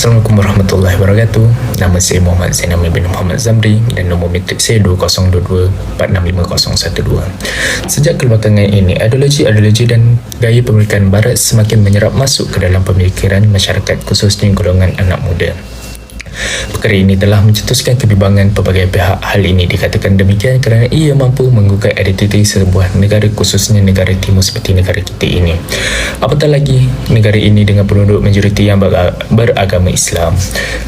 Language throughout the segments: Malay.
Assalamualaikum warahmatullahi wabarakatuh. Nama saya Muhammad Zainal bin Muhammad Zamri dan nombor metrik saya 2022-465012. Sejak kebelakangan ini, ideologi dan gaya pemikiran barat semakin menyerap masuk ke dalam pemikiran masyarakat, khususnya golongan anak muda. Perkara ini telah mencetuskan kebimbangan pelbagai pihak. Hal ini dikatakan demikian kerana ia mampu menggugat identiti sebuah negara, khususnya negara timur seperti negara kita ini. Apatah lagi negara ini dengan penduduk majoriti yang beragama Islam.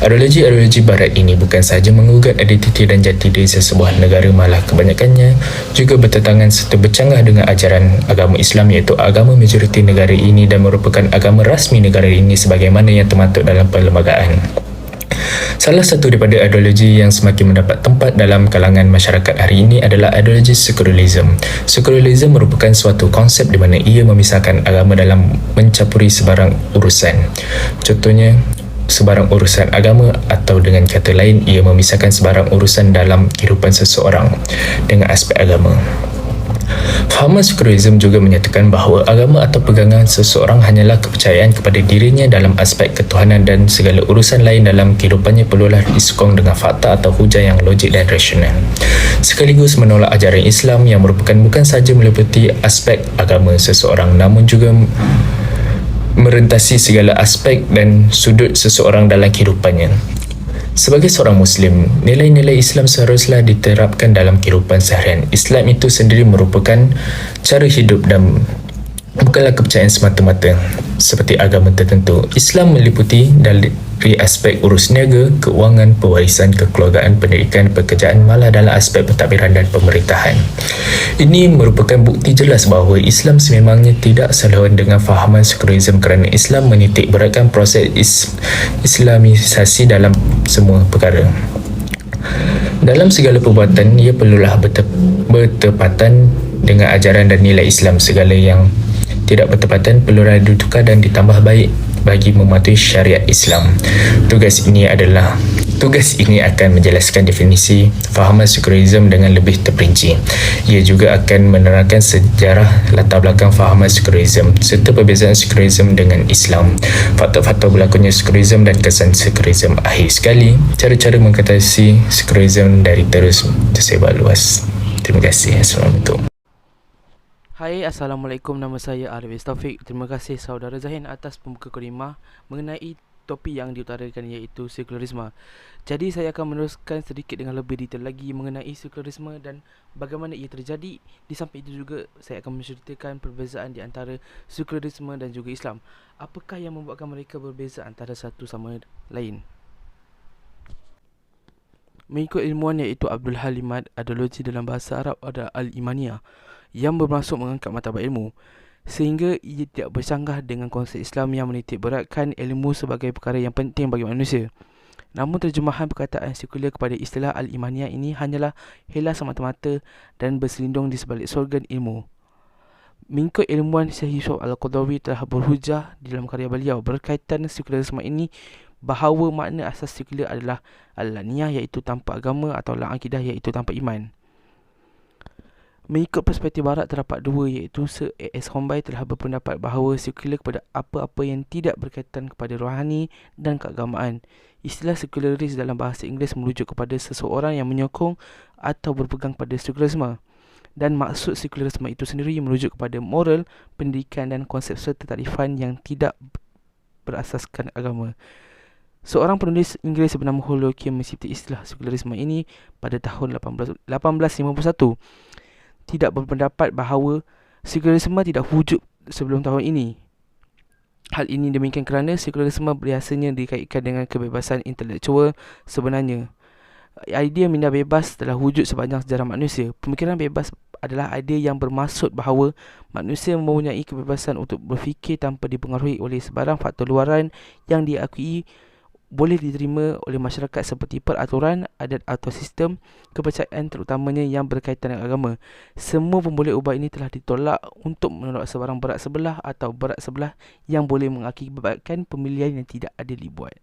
Ideologi barat ini bukan sahaja menggugat identiti dan jati diri sesebuah negara, malah kebanyakannya juga bertentangan serta bercanggah dengan ajaran agama Islam, iaitu agama majoriti negara ini dan merupakan agama rasmi negara ini sebagaimana yang termaktub dalam perlembagaan. Salah satu daripada ideologi yang semakin mendapat tempat dalam kalangan masyarakat hari ini adalah ideologi sekularisme. Sekularisme merupakan suatu konsep di mana ia memisahkan agama dalam mencampuri sebarang urusan. Contohnya, sebarang urusan agama, atau dengan kata lain, ia memisahkan sebarang urusan dalam kehidupan seseorang dengan aspek agama. Fahaman sekularisme juga menyatakan bahawa agama atau pegangan seseorang hanyalah kepercayaan kepada dirinya dalam aspek ketuhanan, dan segala urusan lain dalam kehidupannya perlulah disokong dengan fakta atau hujah yang logik dan rasional. Sekaligus menolak ajaran Islam yang merupakan bukan sahaja meliputi aspek agama seseorang, namun juga merentasi segala aspek dan sudut seseorang dalam kehidupannya. Sebagai seorang Muslim, nilai-nilai Islam seharusnya diterapkan dalam kehidupan seharian. Islam itu sendiri merupakan cara hidup dan bukanlah kepercayaan semata-mata seperti agama tertentu. Islam meliputi dari aspek urus niaga, keuangan, pewarisan, kekeluargaan, pendidikan, pekerjaan, malah dalam aspek pentadbiran dan pemerintahan. Ini merupakan bukti jelas bahawa Islam sememangnya tidak selawan dengan fahaman sekularisme, kerana Islam menitik beratkan proses Islamisasi dalam semua perkara. Dalam segala perbuatan, ia perlulah bertepatan dengan ajaran dan nilai Islam. Segala yang tidak bertepatan perlulah ditukar dan ditambah baik bagi mematuhi syariat Islam. Tugas ini akan menjelaskan definisi fahaman sekularisme dengan lebih terperinci. Ia juga akan menerangkan sejarah latar belakang fahaman sekularisme serta perbezaan sekularisme dengan Islam, faktor-faktor berlakunya sekularisme dan kesan sekularisme. Akhir sekali, cara-cara mengatasi sekularisme dari terus tersebar luas. Terima kasih. Assalamualaikum. Hai, Assalamualaikum. Nama saya Arif Taufik. Terima kasih saudara Zahin atas pembuka korimah mengenai topik yang diutarakan, iaitu sekularisme. Jadi saya akan meneruskan sedikit dengan lebih detail lagi mengenai sekularisme dan bagaimana ia terjadi. Di samping itu juga saya akan menceritakan perbezaan di antara sekularisme dan juga Islam. Apakah yang membuatkan mereka berbeza antara satu sama lain? Mengikut ilmuwan iaitu Abdul Halimat, ideologi dalam bahasa Arab ada Al-Imaniyah yang bermaksud mengangkat martabat ilmu, sehingga ia tidak bersanggah dengan konsep Islam yang menitik beratkan ilmu sebagai perkara yang penting bagi manusia. Namun terjemahan perkataan sekular kepada istilah Al-Imaniyah ini hanyalah helah semata-mata dan berselindung di sebalik slogan ilmu. Mengikut ilmuwan Syekh Yusuf Al-Qaradawi telah berhujah di dalam karya beliau berkaitan sekularisme ini bahawa makna asas sekular adalah Al-Laniyah, iaitu tanpa agama, atau Al-Aqidah, iaitu tanpa iman. Mengikut perspektif barat terdapat dua, iaitu Sir A.S. Hornby telah berpendapat bahawa sekular kepada apa-apa yang tidak berkaitan kepada rohani dan keagamaan. Istilah sekularis dalam bahasa Inggeris merujuk kepada seseorang yang menyokong atau berpegang pada sekularisme, dan maksud sekularisme itu sendiri merujuk kepada moral, pendidikan dan konsep serta takrifan yang tidak berasaskan agama. Seorang penulis Inggeris bernama Holocene mencipta istilah sekularisme ini pada tahun 1851. Tidak berpendapat bahawa sekularisme tidak wujud sebelum tahun ini. Hal ini demikian kerana sekularisme biasanya dikaitkan dengan kebebasan intelektual sebenarnya. Idea minda bebas telah wujud sepanjang sejarah manusia. Pemikiran bebas adalah idea yang bermaksud bahawa manusia mempunyai kebebasan untuk berfikir tanpa dipengaruhi oleh sebarang faktor luaran yang diakui boleh diterima oleh masyarakat seperti peraturan, adat atau sistem kepercayaan terutamanya yang berkaitan dengan agama. Semua pemboleh ubah ini telah ditolak untuk menolak sebarang berat sebelah atau berat sebelah yang boleh mengakibatkan pemilihan yang tidak adil dibuat.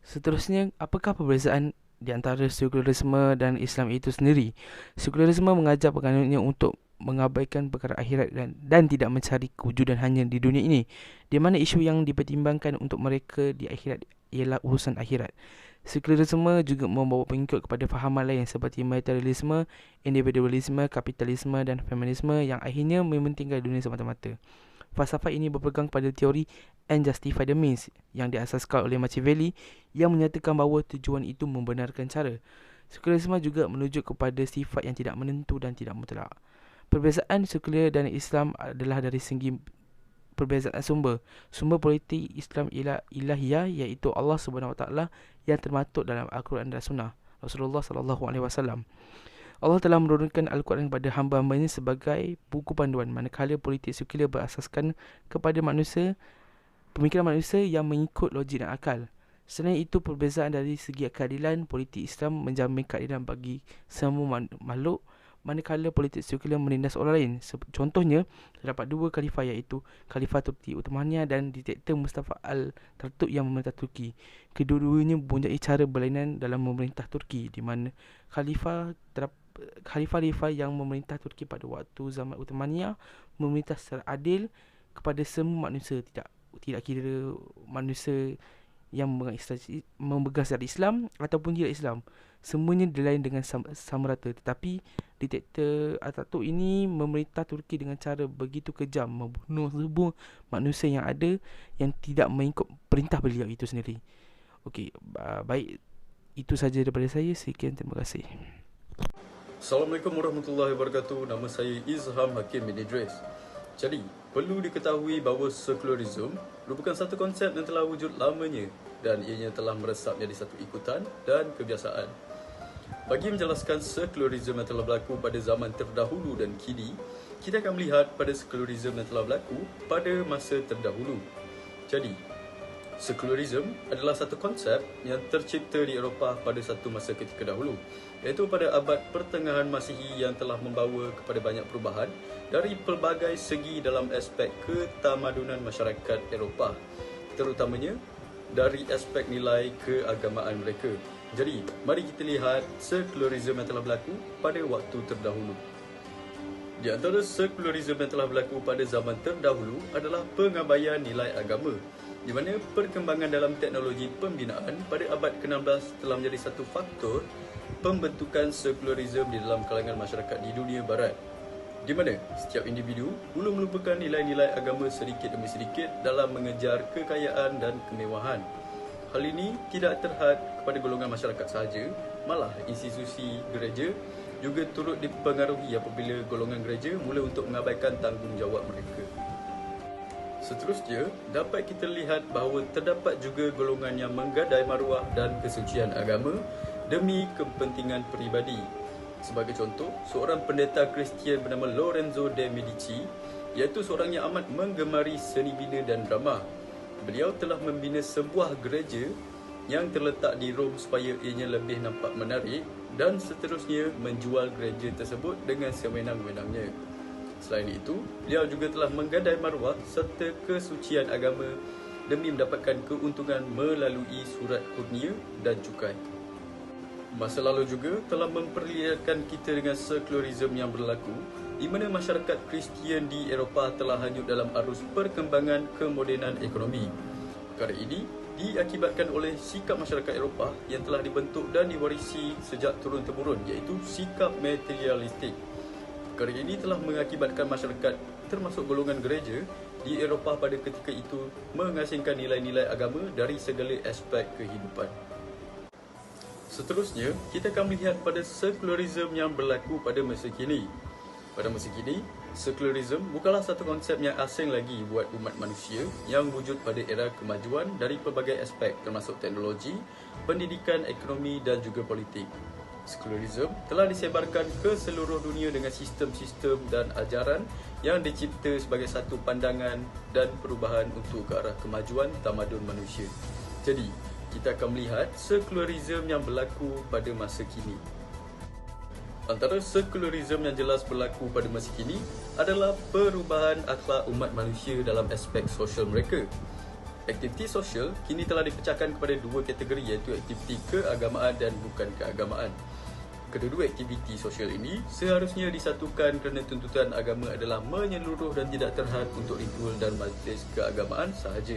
Seterusnya, apakah perbezaan di antara sekularisme dan Islam itu sendiri? Sekularisme mengajar penganutnya untuk mengabaikan perkara akhirat dan tidak mencari kewujudan hanya di dunia ini, di mana isu yang dipertimbangkan untuk mereka di akhirat ialah urusan akhirat. Sekularisme juga membawa pengikut kepada fahaman lain seperti materialisme, individualisme, kapitalisme dan feminisme yang akhirnya mementingkan dunia semata-mata. Falsafah ini berpegang pada teori end justify the means yang diasaskan oleh Machiavelli yang menyatakan bahawa tujuan itu membenarkan cara. Sekularisme juga menunjuk kepada sifat yang tidak menentu dan tidak mutlak. Perbezaan sekular dan Islam adalah dari segi perbezaan sumber. Sumber politik Islam ialah ilahiyah, iaitu Allah Subhanahu Wa Taala yang termaktub dalam Al-Quran dan Sunnah Rasulullah sallallahu alaihi wasallam. Allah telah menurunkan Al-Quran kepada hamba-hambanya sebagai buku panduan, manakala politik sekular berasaskan kepada pemikiran manusia yang mengikut logik dan akal. Selain itu, perbezaan dari segi keadilan, politik Islam menjamin keadilan bagi semua makhluk, manakala politik sekular menindas orang lain. Contohnya, terdapat dua khalifah, iaitu Khalifah Turki Uthmaniyah dan diktator Mustafa Al-Tatürk yang memerintah Turki. Kedua-duanya mempunyai cara berlainan dalam memerintah Turki, di mana khalifah yang memerintah Turki pada waktu zaman Uthmaniyah memerintah secara adil kepada semua manusia, tidak kira manusia yang memegang syariat Islam ataupun tidak Islam. Semuanya dilayan dengan sama rata. Tetapi diktator Atatürk ini memerintah Turki dengan cara begitu kejam, membunuh semua manusia yang ada yang tidak mengikut perintah beliau itu sendiri. Okey, baik, itu saja daripada saya. Sekian, terima kasih. Assalamualaikum warahmatullahi wabarakatuh. Nama saya Izham Hakim bin Idris. Jadi, perlu diketahui bahawa sekularisme merupakan satu konsep yang telah wujud lamanya dan ianya telah meresap jadi satu ikutan dan kebiasaan. Bagi menjelaskan sekularisme yang telah berlaku pada zaman terdahulu dan kini, kita akan melihat pada sekularisme yang telah berlaku pada masa terdahulu. Jadi, sekularisme adalah satu konsep yang tercipta di Eropah pada satu masa ketika dahulu, iaitu pada abad pertengahan Masihi, yang telah membawa kepada banyak perubahan dari pelbagai segi dalam aspek ketamadunan masyarakat Eropah, terutamanya dari aspek nilai keagamaan mereka. Jadi, mari kita lihat sekularisme yang telah berlaku pada waktu terdahulu. Di antara sekularisme yang telah berlaku pada zaman terdahulu adalah pengabaian nilai agama, di mana perkembangan dalam teknologi pembinaan pada abad ke-16 telah menjadi satu faktor pembentukan sekularisme di dalam kalangan masyarakat di dunia barat, di mana setiap individu belum melupakan nilai-nilai agama sedikit demi sedikit dalam mengejar kekayaan dan kemewahan. Hal ini tidak terhad kepada golongan masyarakat sahaja, malah institusi gereja juga turut dipengaruhi apabila golongan gereja mula untuk mengabaikan tanggungjawab mereka. Seterusnya, dapat kita lihat bahawa terdapat juga golongan yang menggadai maruah dan kesucian agama demi kepentingan peribadi. Sebagai contoh, seorang pendeta Kristian bernama Lorenzo de Medici, iaitu seorang yang amat menggemari seni bina dan drama. Beliau telah membina sebuah gereja yang terletak di Rom supaya ianya lebih nampak menarik, dan seterusnya menjual gereja tersebut dengan sewenang-wenangnya. Selain itu, beliau juga telah menggadai maruah serta kesucian agama demi mendapatkan keuntungan melalui surat kurnia dan cukai. Masa lalu juga telah memperlihatkan kita dengan sekularisme yang berlaku, di mana masyarakat Kristian di Eropah telah hanyut dalam arus perkembangan kemodenan ekonomi. Perkara ini diakibatkan oleh sikap masyarakat Eropah yang telah dibentuk dan diwarisi sejak turun-temurun, iaitu sikap materialistik. Perkara ini telah mengakibatkan masyarakat, termasuk golongan gereja di Eropah pada ketika itu, mengasingkan nilai-nilai agama dari segala aspek kehidupan. Seterusnya, kita akan melihat pada sekularisme yang berlaku pada masa kini. Pada masa kini, sekularisme bukanlah satu konsep yang asing lagi buat umat manusia yang wujud pada era kemajuan dari pelbagai aspek termasuk teknologi, pendidikan, ekonomi dan juga politik. Sekularisme telah disebarkan ke seluruh dunia dengan sistem-sistem dan ajaran yang dicipta sebagai satu pandangan dan perubahan untuk ke arah kemajuan tamadun manusia. Jadi, kita akan melihat sekularisme yang berlaku pada masa kini. Antara sekularisme yang jelas berlaku pada masa kini adalah perubahan akhlak umat manusia dalam aspek sosial mereka. Aktiviti sosial kini telah dipecahkan kepada dua kategori, iaitu aktiviti keagamaan dan bukan keagamaan. Kedua-dua aktiviti sosial ini seharusnya disatukan kerana tuntutan agama adalah menyeluruh dan tidak terhad untuk ritual dan majlis keagamaan sahaja.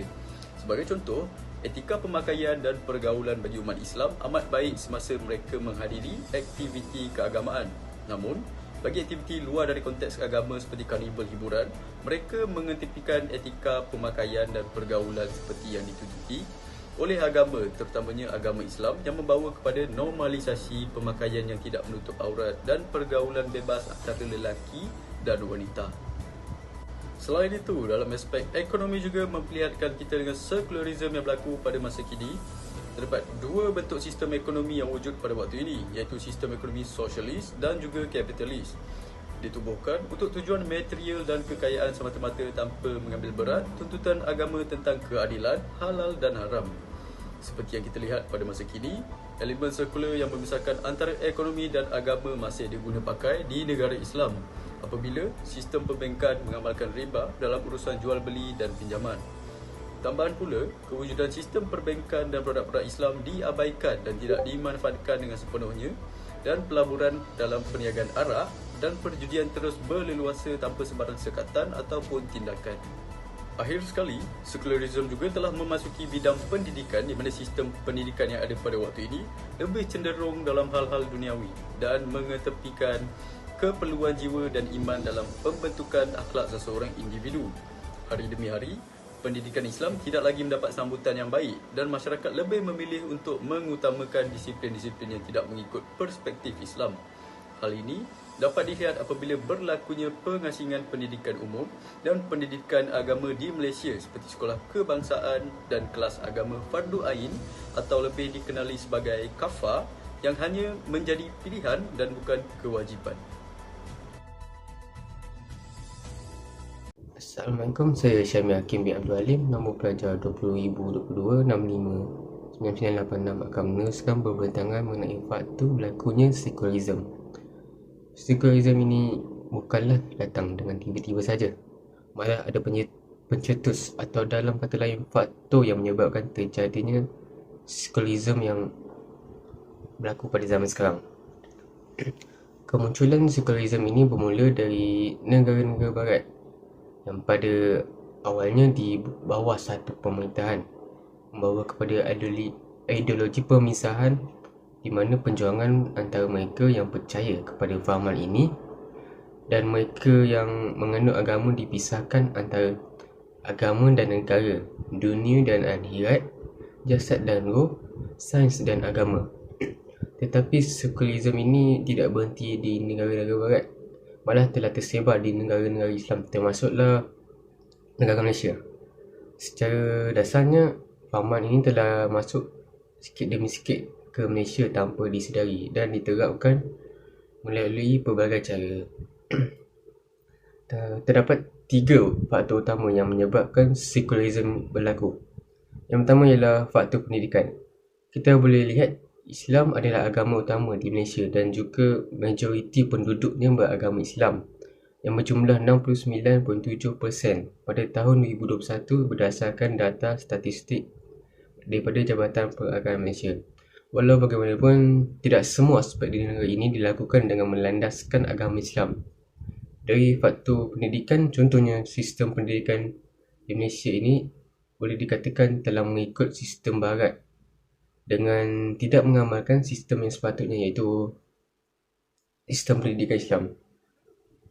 Sebagai contoh, etika pemakaian dan pergaulan bagi umat Islam amat baik semasa mereka menghadiri aktiviti keagamaan. Namun, bagi aktiviti luar dari konteks agama seperti karnival hiburan, mereka mengetepikan etika pemakaian dan pergaulan seperti yang ditututi oleh agama, terutamanya agama Islam yang membawa kepada normalisasi pemakaian yang tidak menutup aurat dan pergaulan bebas antara lelaki dan wanita. Selain itu, dalam aspek ekonomi juga memperlihatkan kita dengan sekularisme yang berlaku pada masa kini. Terdapat dua bentuk sistem ekonomi yang wujud pada waktu ini, iaitu sistem ekonomi sosialis dan juga kapitalis. Ditubuhkan untuk tujuan material dan kekayaan semata-mata tanpa mengambil berat tuntutan agama tentang keadilan, halal dan haram. Seperti yang kita lihat pada masa kini, elemen sekular yang memisahkan antara ekonomi dan agama masih diguna pakai di negara Islam apabila sistem perbankan mengamalkan riba dalam urusan jual beli dan pinjaman. Tambahan pula, kewujudan sistem perbankan dan produk-produk Islam diabaikan dan tidak dimanfaatkan dengan sepenuhnya, dan pelaburan dalam perniagaan arak dan perjudian terus berleluasa tanpa sebarang sekatan ataupun tindakan. Akhir sekali, sekularisme juga telah memasuki bidang pendidikan di mana sistem pendidikan yang ada pada waktu ini lebih cenderung dalam hal-hal duniawi dan mengetepikan keperluan jiwa dan iman dalam pembentukan akhlak seseorang individu. Hari demi hari, pendidikan Islam tidak lagi mendapat sambutan yang baik dan masyarakat lebih memilih untuk mengutamakan disiplin-disiplin yang tidak mengikut perspektif Islam. Hal ini dapat dilihat apabila berlakunya pengasingan pendidikan umum dan pendidikan agama di Malaysia seperti sekolah kebangsaan dan kelas agama fardu ain atau lebih dikenali sebagai kafah yang hanya menjadi pilihan dan bukan kewajipan. Assalamualaikum, saya Syamil Hakim bin Abdul Halim, nombor pelajar 20,022 65 9986 akan meneruskan perbincangan mengenai faktor berlakunya sekularisme. Sekularisme ini bukanlah datang dengan tiba-tiba saja. Malah ada pencetus atau dalam kata lain faktor yang menyebabkan terjadinya sekularisme yang berlaku pada zaman sekarang. Kemunculan sekularisme ini bermula dari negara-negara barat yang pada awalnya di bawah satu pemerintahan, membawa kepada ideologi pemisahan di mana perjuangan antara mereka yang percaya kepada fahaman ini dan mereka yang menganut agama dipisahkan antara agama dan negara, dunia dan akhirat, jasad dan roh, sains dan agama. Tetapi sekularisme ini tidak berhenti di negara-negara barat, malah telah tersebar di negara-negara Islam termasuklah negara Malaysia. Secara dasarnya, fahaman ini telah masuk sikit demi sikit ke Malaysia tanpa disedari dan diterapkan melalui pelbagai cara. Terdapat tiga faktor utama yang menyebabkan sekularisme berlaku. Yang pertama ialah faktor pendidikan. Kita boleh lihat Islam adalah agama utama di Malaysia dan juga majoriti penduduknya beragama Islam yang berjumlah 69.7% pada tahun 2021 berdasarkan data statistik daripada Jabatan Peragama Malaysia. Walau bagaimanapun, tidak semua aspek di negara ini dilakukan dengan melandaskan agama Islam. Dari faktor pendidikan, contohnya sistem pendidikan di Malaysia ini boleh dikatakan telah mengikut sistem barat dengan tidak mengamalkan sistem yang sepatutnya, iaitu sistem pendidikan Islam.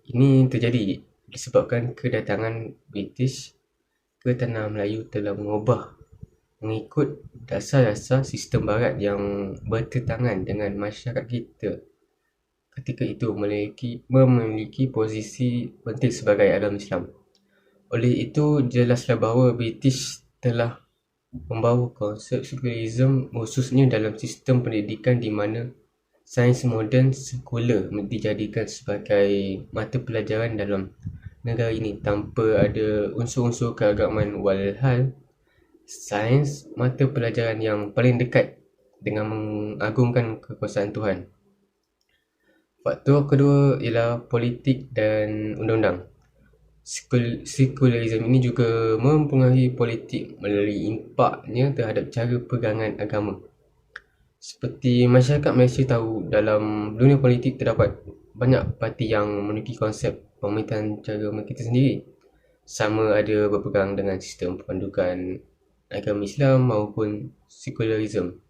Ini terjadi disebabkan kedatangan British ke tanah Melayu telah mengikut dasar-dasar sistem barat yang bertentangan dengan masyarakat kita ketika itu memiliki posisi penting sebagai agama Islam. Oleh itu, jelaslah bahawa British telah membawa konsep sekularisme khususnya dalam sistem pendidikan di mana sains moden sekular dijadikan sebagai mata pelajaran dalam negara ini tanpa ada unsur-unsur keagamaan, walhal sains mata pelajaran yang paling dekat dengan mengagungkan kekuasaan Tuhan. Faktor kedua ialah politik dan undang-undang. Sekularisme ini juga mempengaruhi politik melalui impaknya terhadap cara pegangan agama. Seperti masyarakat Malaysia tahu, dalam dunia politik terdapat banyak parti yang memiliki konsep pemerintahan cara mereka sendiri. Sama ada berpegang dengan sistem pandukan agama Islam maupun sekularisme.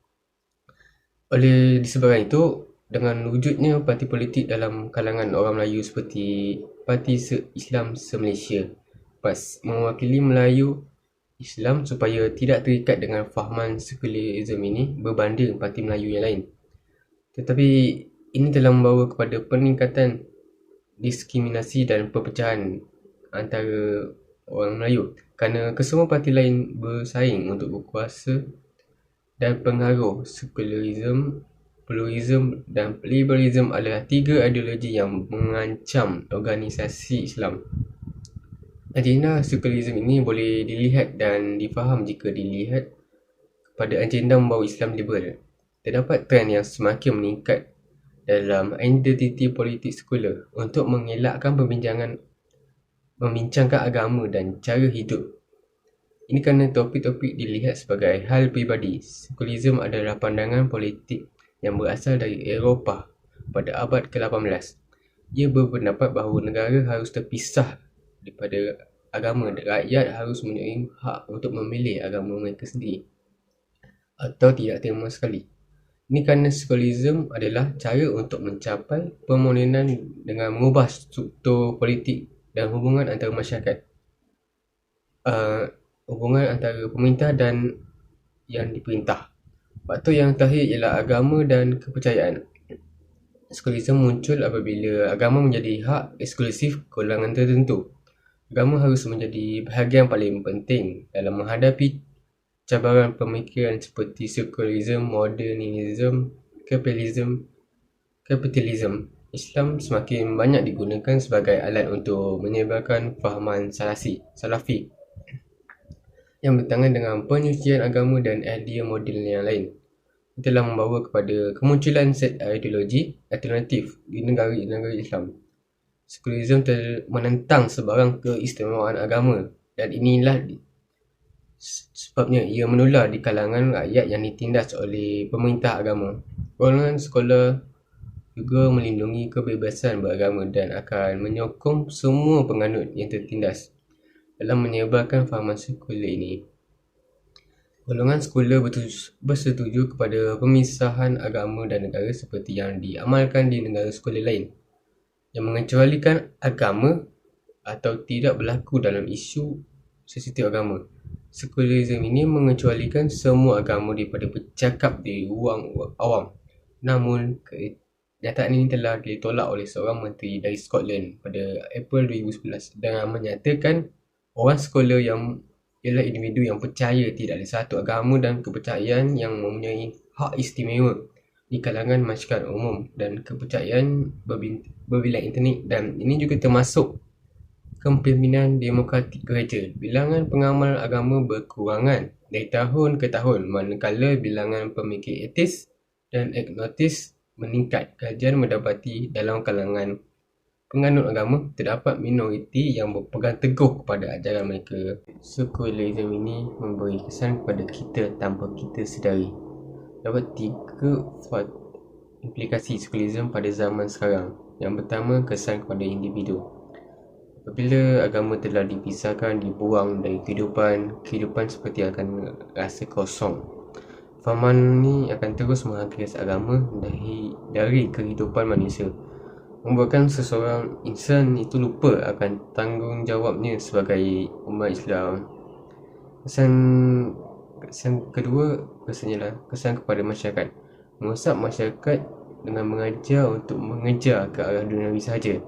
Oleh disebabkan itu, dengan wujudnya parti politik dalam kalangan orang Melayu seperti Parti Islam Se-Malaysia, PAS, mewakili Melayu Islam supaya tidak terikat dengan fahaman sekularisme ini berbanding parti Melayu yang lain. Tetapi ini telah membawa kepada peningkatan diskriminasi dan perpecahan antara orang Melayu kerana kesemua parti lain bersaing untuk berkuasa dan pengaruh. Sekularisme, pluralisme dan liberalisme adalah tiga ideologi yang mengancam organisasi Islam. Agenda sekularisme ini boleh dilihat dan difaham jika dilihat kepada agenda membawa Islam liberal. Terdapat trend yang semakin meningkat dalam identiti politik sekular untuk mengelakkan membincangkan agama dan cara hidup. Ini kerana topik-topik dilihat sebagai hal pribadi. Sekularisme adalah pandangan politik yang berasal dari Eropah pada abad ke-18. Ia berpendapat bahawa negara harus terpisah daripada agama dan rakyat harus mempunyai hak untuk memilih agama mereka sendiri atau tidak terima sekali. Ini kerana sekularisme adalah cara untuk mencapai pemodenan dengan mengubah struktur politik dan hubungan antara masyarakat. Hubungan antara pemerintah dan yang diperintah. Faktor yang terakhir ialah agama dan kepercayaan. Sekularisme muncul apabila agama menjadi hak eksklusif golongan tertentu. Agama harus menjadi bahagian paling penting dalam menghadapi cabaran pemikiran seperti sekularisme, modernisme, kapitalisme. Islam semakin banyak digunakan sebagai alat untuk menyebarkan fahaman salafi yang bertentangan dengan penyucian agama dan idea model yang lain. Ini telah membawa kepada kemunculan set ideologi alternatif di negara-negara Islam. Sekularisme menentang sebarang keistimewaan agama dan inilah sebabnya ia menular di kalangan rakyat yang ditindas oleh pemerintah agama. Golongan sekolah juga melindungi kebebasan beragama dan akan menyokong semua penganut yang tertindas dalam menyebarkan fahaman sekular ini. Golongan sekular bersetuju kepada pemisahan agama dan negara seperti yang diamalkan di negara sekular lain yang mengecualikan agama atau tidak berlaku dalam isu sensitif agama. Sekularisme ini mengecualikan semua agama daripada bercakap di ruang awam. Namun, kenyataan ini telah ditolak oleh seorang menteri dari Scotland pada April 2011 dengan menyatakan orang sekular yang ialah individu yang percaya tidak ada satu agama dan kepercayaan yang mempunyai hak istimewa di kalangan masyarakat umum dan kepercayaan berbilang internet, dan ini juga termasuk kepimpinan demokratik gereja. Bilangan pengamal agama berkurangan dari tahun ke tahun manakala bilangan pemikir etis dan agnostis meningkat. Kajian mendapati dalam kalangan penganut agama terdapat minoriti yang berpegang teguh kepada ajaran mereka. Sekularisme ini memberi kesan kepada kita tanpa kita sedari. Dapat tiga implikasi sekularisme pada zaman sekarang. Yang pertama, kesan kepada individu. Apabila agama telah dipisahkan, dibuang dari kehidupan seperti akan rasa kosong. Fahaman ini akan terus menghakikat agama dari kehidupan manusia, membuatkan seseorang insan itu lupa akan tanggungjawabnya sebagai umat Islam. Kesan kedua, kesan kepada masyarakat. Merosak masyarakat dengan mengajar untuk mengejar ke arah duniawi sahaja.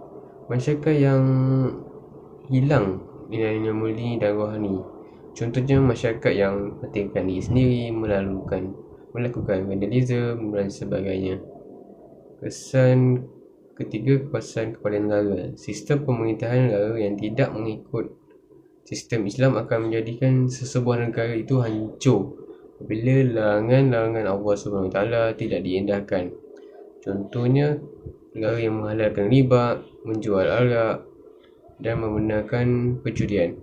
Masyarakat yang hilang nilai-nilai murni dan rohani. Contohnya masyarakat yang pentingkan diri sendiri, melakukan vandalisme dan sebagainya. Kesan ketiga, kesan kepada negara. Sistem pemerintahan negara yang tidak mengikut sistem Islam akan menjadikan sesebuah negara itu hancur apabila larangan-larangan Allah SWT tidak diindahkan. Contohnya, negara yang menghalalkan riba, menjual arak dan membenarkan perjudian.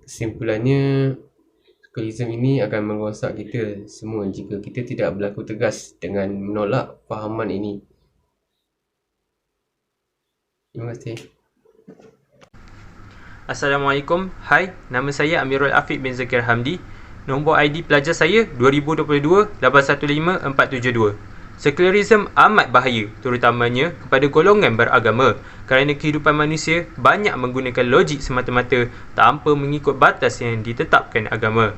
Kesimpulannya, Sekularisme ini akan merosak kita semua jika kita tidak berlaku tegas dengan menolak fahaman ini. Terima kasih. Assalamualaikum. Hai, nama saya Amirul Afiq bin Zakir Hamdi. Nombor ID pelajar saya 2022-815472. Sekularisme amat bahaya, terutamanya kepada golongan beragama, kerana kehidupan manusia banyak menggunakan logik semata-mata tanpa mengikut batas yang ditetapkan agama.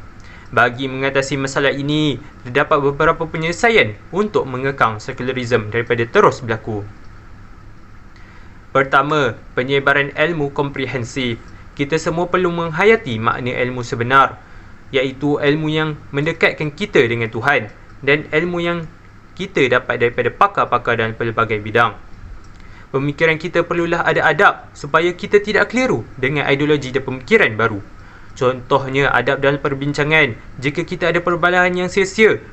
Bagi mengatasi masalah ini, terdapat beberapa penyelesaian untuk mengekang sekularisme daripada terus berlaku. Pertama, penyebaran ilmu komprehensif. Kita semua perlu menghayati makna ilmu sebenar, iaitu ilmu yang mendekatkan kita dengan Tuhan dan ilmu yang kita dapat daripada pakar-pakar dalam pelbagai bidang. Pemikiran kita perlulah ada adab supaya kita tidak keliru dengan ideologi dan pemikiran baru. Contohnya adab dalam perbincangan. Jika kita ada perbalahan yang sia-sia,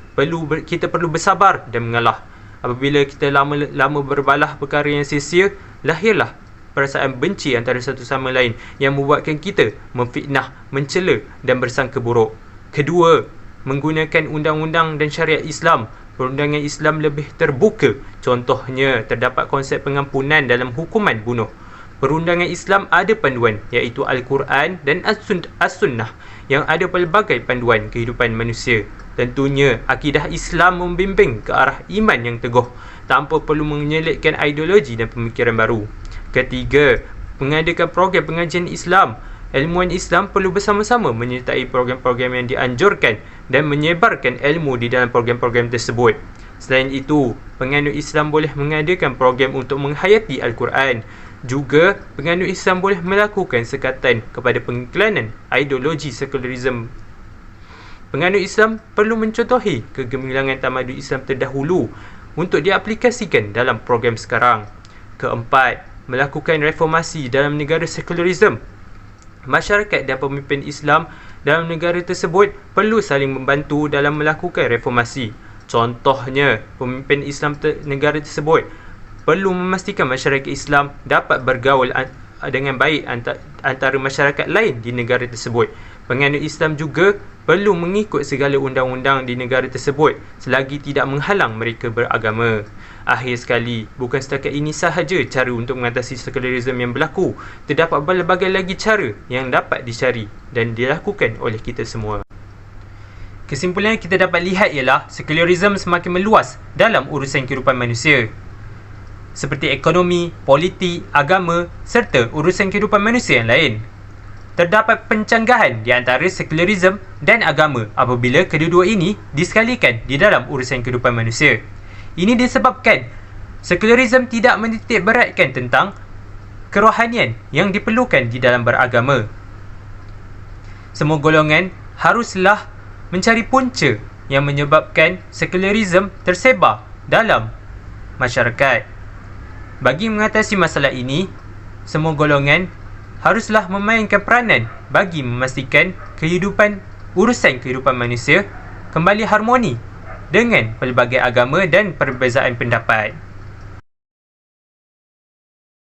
kita perlu bersabar dan mengalah. Apabila kita lama berbalah perkara yang sia-sia, lahirlah perasaan benci antara satu sama lain yang membuatkan kita memfitnah, mencela dan bersangka buruk. Kedua, menggunakan undang-undang dan syariat Islam. Perundangan Islam lebih terbuka. Contohnya, terdapat konsep pengampunan dalam hukuman bunuh. Perundangan Islam ada panduan, iaitu Al-Quran dan As-Sunnah yang ada pelbagai panduan kehidupan manusia. Tentunya, akidah Islam membimbing ke arah iman yang teguh tanpa perlu menyelitkan ideologi dan pemikiran baru. Ketiga, mengadakan program pengajian Islam. Ilmuwan Islam perlu bersama-sama menyertai program-program yang dianjurkan dan menyebarkan ilmu di dalam program-program tersebut. Selain itu, penganut Islam boleh mengadakan program untuk menghayati Al-Quran. Juga, penganut Islam boleh melakukan sekatan kepada pengiklanan ideologi sekularisme. Penganut Islam perlu mencontohi kegemilangan tamadun Islam terdahulu untuk diaplikasikan dalam program sekarang. Keempat, melakukan reformasi dalam negara sekularisme. Masyarakat dan pemimpin Islam dalam negara tersebut perlu saling membantu dalam melakukan reformasi. Contohnya, pemimpin Islam negara tersebut perlu memastikan masyarakat Islam dapat bergaul dengan baik antara masyarakat lain di negara tersebut. Penganut Islam juga perlu mengikut segala undang-undang di negara tersebut selagi tidak menghalang mereka beragama. Akhir sekali, bukan setakat ini sahaja cara untuk mengatasi sekularisme yang berlaku. Terdapat berbagai lagi cara yang dapat dicari dan dilakukan oleh kita semua. Kesimpulan yang kita dapat lihat ialah sekularisme semakin meluas dalam urusan kehidupan manusia, seperti ekonomi, politik, agama serta urusan kehidupan manusia yang lain. Terdapat pencanggahan di antara sekularisme dan agama apabila kedua-dua ini disekalikan di dalam urusan kehidupan manusia. Ini disebabkan sekularisme tidak menitik beratkan tentang kerohanian yang diperlukan di dalam beragama. Semua golongan haruslah mencari punca yang menyebabkan sekularisme tersebar dalam masyarakat. Bagi mengatasi masalah ini, semua golongan haruslah memainkan peranan bagi memastikan urusan kehidupan manusia kembali harmoni dengan pelbagai agama dan perbezaan pendapat.